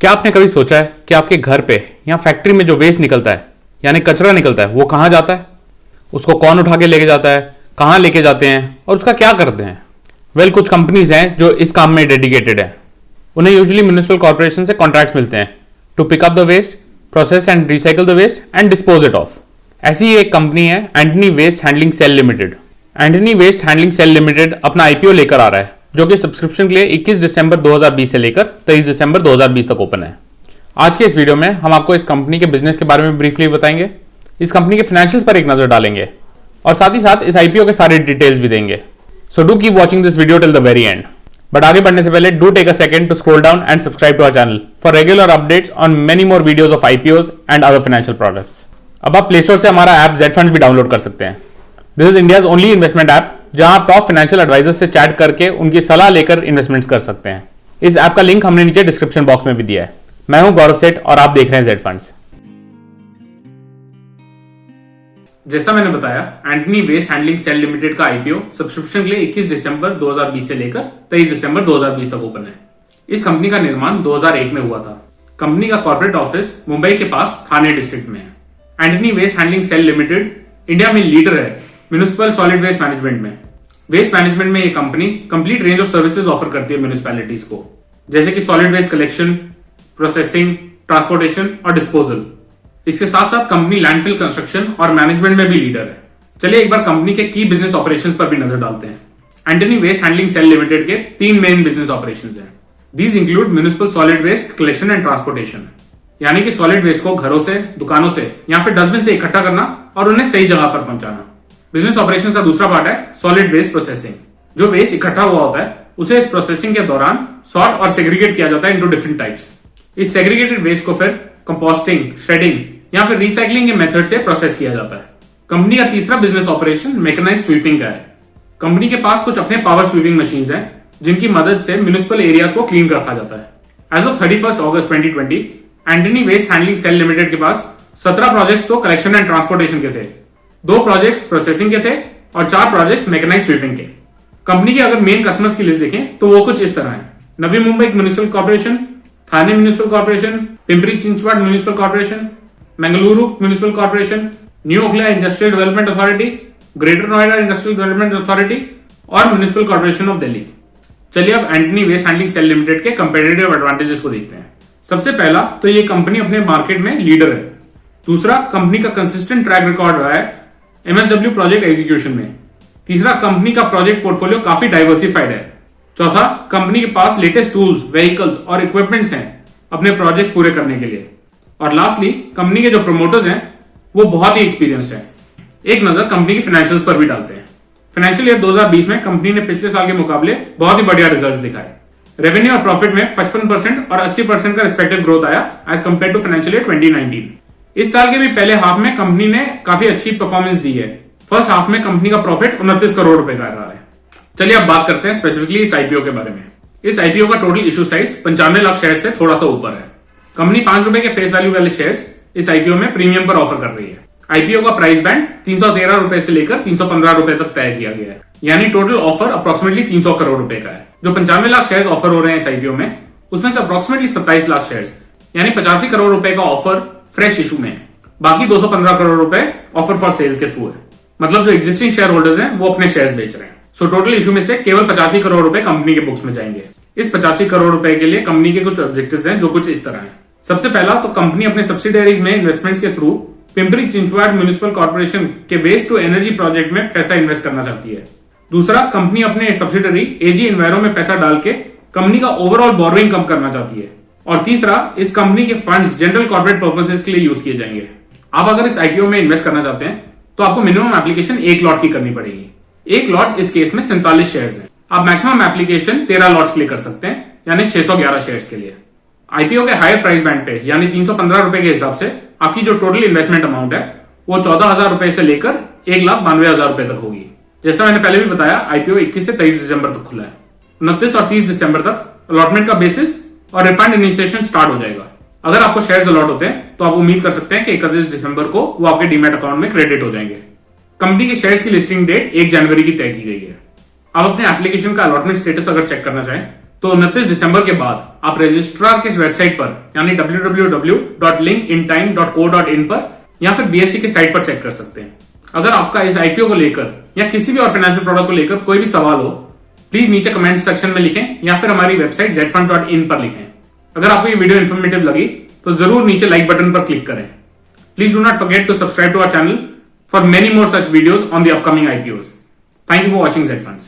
क्या आपने कभी सोचा है कि आपके घर पे या फैक्ट्री में जो वेस्ट निकलता है यानी कचरा निकलता है वो कहाँ जाता है? उसको कौन उठा के लेके जाता है, कहाँ लेके जाते हैं और उसका क्या करते हैं? कुछ कंपनीज हैं जो इस काम में डेडिकेटेड हैं। उन्हें यूजुअली म्युनिसिपल कॉर्पोरेशन से कॉन्ट्रैक्ट्स मिलते हैं to pick up the waste, process and recycle the waste and dispose it of. ऐसी ही एक कंपनी है Antony waste handling cell limited. Antony waste handling cell limited अपना आईपीओ लेकर आ रहा है जो कि सब्सक्रिप्शन के लिए 21 दिसंबर 2020 से लेकर 23 दिसंबर 2020 तक ओपन है। आज के इस वीडियो में हम आपको इस कंपनी के बिजनेस के बारे में ब्रीफली बताएंगे, इस कंपनी के फाइनेंशियल्स पर एक नजर डालेंगे और साथ ही साथ इस आईपीओ के सारे डिटेल्स भी देंगे। So do keep watching this video till the very end. But आगे बढ़ने से पहले do take a second to scroll down and subscribe to our channel for regular updates on many more videos of IPOs and other financial products. अब आप play store से हमारा app Z funds भी download कर सकते हैं। This is India's only investment app जहां आप टॉप फाइनेंशियल एडवाइजर से चैट करके उनकी सलाह लेकर इन्वेस्टमेंट्स कर सकते हैं। इस ऐप का लिंक हमने नीचे डिस्क्रिप्शन बॉक्स में भी दिया है। मैं हूं गौरव सेठ और आप देख रहे हैं जेड फंड्स। जैसा मैंने बताया, Antony waste handling cell limited का आईपीओ सब्सक्रिप्शन के लिए 21 दिसंबर 2020 से लेकर 23 दिसंबर 2020 तक ओपन है। इस कंपनी का निर्माण 2001 में हुआ था। कंपनी का कॉर्पोरेट ऑफिस मुंबई के पास थाने डिस्ट्रिक्ट में है। Antony waste handling cell limited India में लीडर है म्युनिसिपल सॉलिड वेस्ट मैनेजमेंट में। वेस्ट मैनेजमेंट में ये company complete range of services offer करती है म्युनिसिपैलिटीज को, जैसे कि solid waste collection, processing, transportation और डिस्पोजल। इसके साथ साथ कंपनी लैंडफिल कंस्ट्रक्शन और मैनेजमेंट में भी लीडर है। चलिए एक बार कंपनी के की बिजनेस ऑपरेशंस पर भी नजर डालते हैं। Antony waste handling cell limited के 3 मेन बिजनेस ऑपरेशंस हैं। These include municipal solid waste collection and transportation, यानी कि सॉलिड वेस्ट को घरों से, दुकानों से या फिर डस्टबिन से इकट्ठा करना और उन्हें सही जगह पर पहुंचाना। बिजनेस ऑपरेशन का दूसरा पार्ट है सॉलिड वेस्ट प्रोसेसिंग। जो वेस्ट इकट्ठा हुआ होता है उसे इस प्रोसेसिंग के दौरान सॉर्ट और सेग्रीगेट किया जाता है इनटू डिफरेंट टाइप्स। इस सेग्रीगेटेड वेस्ट को फिर कंपोस्टिंग, श्रेडिंग या फिर रिसाइकलिंग के मेथड से प्रोसेस किया जाता है। कंपनी का तीसरा बिजनेस ऑपरेशन मैकेनाइज्ड स्वीपिंग का है। कंपनी के पास कुछ अपने पावर स्वीपिंग मशीन्स हैं जिनकी मदद से म्युनिसिपल एरियाज को क्लीन रखा जाता है। एज ऑफ 31 अगस्त 2020 Antony waste handling cell limited के पास 17 प्रोजेक्ट्स तो कलेक्शन एंड ट्रांसपोर्टेशन के थे, 2 प्रोजेक्ट्स प्रोसेसिंग के थे और 4 प्रोजेक्ट्स मैकेनाइज्ड स्वीपिंग के। कंपनी के अगर मेन कस्टमर्स की लिस्ट देखें तो वो कुछ इस तरह है: Navi Mumbai municipal corporation, Thane municipal corporation, Pimpri Chinchwad municipal corporation, Mangaluru municipal corporation, new Okhla industrial development authority, greater Noida industrial development authority और म्युनिसिपल कॉर्पोरेशन ऑफ दिल्ली। चलिए अब Antony waste handling cell limited के कंपेटिटिव एडवांटेजेस को देखते हैं। सबसे पहला तो ये कंपनी अपने मार्केट में लीडर है। दूसरा, कंपनी का कंसिस्टेंट ट्रैक रिकॉर्ड रहा है एमएसडब्ल्यू प्रोजेक्ट एग्जीक्यूशन में। तीसरा, कंपनी का प्रोजेक्ट पोर्टफोलियो काफी डाइवर्सिफाइड है। चौथा, कंपनी के पास लेटेस्ट टूल्स, व्हीकल्स और इक्विपमेंट्स हैं अपने प्रोजेक्ट्स पूरे करने के लिए। और लास्टली, कंपनी के जो प्रमोटर्स हैं वो बहुत ही एक्सपीरियंस्ड हैं। एक नजर कंपनी की फाइनेंशियल्स पर भी डालते हैं। फाइनेंशियल ईयर 2020 में कंपनी ने पिछले साल के मुकाबले बहुत ही बढ़िया रिजल्ट्स दिखाए। रेवेन्यू और प्रॉफिट में 55% और 80% का रिस्पेक्टिव ग्रोथ आया as compare to financial year 2019। इस साल के भी पहले हाफ में कंपनी ने काफी अच्छी परफॉर्मेंस दी है। फर्स्ट हाफ में कंपनी का प्रॉफिट 29 करोड़ रुपए का रहा है। चलिए अब बात करते हैं स्पेसिफिकली इस आईपीओ के बारे में। इस आईपीओ का total issue size 95 lakh share से थोड़ा सा ऊपर है। कंपनी 5 रुपए के फेस वैल्यू वाले शेयर्स इस आईपीओ में प्रीमियम पर ऑफर कर रही है। आईपीओ का प्राइस बैंड 313 रुपए से लेकर 315 रुपए तक तय किया गया है, यानी टोटल ऑफर अप्रोक्सीमेटली 300 करोड़ रुपए का है। जो 95 लाख शेयर्स ऑफर हो रहे हैं इस आईपीओ में, उसमें से अप्रोक्सीमेटली 27 लाख शेयर्स यानी 85 करोड़ रुपए का ऑफर फ्रेश इशू में है। बाकी 215 करोड़ रुपए ऑफर फॉर सेल के थ्रू है। मतलब जो एग्जिस्टिंग शेयर होल्डर्स हैं वो अपने शेयर्स बेच रहे हैं। सो टोटल इशू में से केवल 85 करोड़ रुपए कंपनी के बुक्स में जाएंगे। इस 85 करोड़ रुपए के लिए कंपनी के कुछ ऑब्जेक्टिव्स हैं जो कुछ इस तरह हैं। सबसे पहला तो कंपनी अपने सब्सिडरीज में इन्वेस्टमेंट्स के through Pimpri Chinchwad municipal corporation के वेस्ट टू एनर्जी प्रोजेक्ट में पैसा इन्वेस्ट करना चाहती है। दूसरा, कंपनी अपने सब्सिडरी एजी एनवायरो में पैसा डाल के कंपनी का ओवरऑल बोरोइंग कम करना चाहती है। और तीसरा, इस कंपनी के फंड्स जनरल कॉर्पोरेट पर्पसेस के लिए यूज किए जाएंगे। आप अगर इस आईपीओ में इन्वेस्ट करना चाहते हैं तो आपको मिनिमम एप्लीकेशन 1 लॉट की करनी पड़ेगी। 1 लॉट इस केस में 47 शेयर्स है। आप मैक्सिमम एप्लीकेशन 13 लॉट्स के लिए कर सकते हैं, यानी 611 शेयर्स के लिए। आईपीओ के हायर प्राइस बैंड पे यानी 315 रुपए के हिसाब से आपकी जो टोटल इन्वेस्टमेंट अमाउंट है वो 14,000 रुपए से लेकर 1,92,000 रुपए तक होगी। जैसा मैंने पहले भी बताया, आईपीओ 21 से 23 दिसंबर तक खुला है। 29 और 30 दिसंबर तक अलॉटमेंट का बेसिस और रिफंड इनिशिएशन स्टार्ट हो जाएगा। अगर आपको शेयर्स अलॉट होते हैं तो आप उम्मीद कर सकते हैं कि 31 दिसंबर को वो आपके डीमैट अकाउंट में क्रेडिट हो जाएंगे। कंपनी के शेयर्स की लिस्टिंग डेट 1 जनवरी की तय की गई है। अब अपने एप्लीकेशन का अलॉटमेंट स्टेटस अगर चेक करना चाहें तो 29 दिसंबर के बाद आप रजिस्ट्रार के वेबसाइट पर यानी www.linkintime.co.in पर या फिर बीएसई के साइट पर चेक कर सकते हैं। अगर आपका इस आईपीओ को लेकर या किसी भी और फाइनेंशियल प्रोडक्ट को लेकर कोई भी सवाल हो, प्लीज नीचे कमेंट सेक्शन में लिखें या फिर हमारी वेबसाइट zfunds.in पर लिखें। अगर आपको ये वीडियो इन्फॉर्मेटिव लगी तो जरूर नीचे लाइक बटन पर क्लिक करें। Please do not forget to subscribe to our channel for many more such videos on the upcoming IPOs. Thank you for watching Z Funds।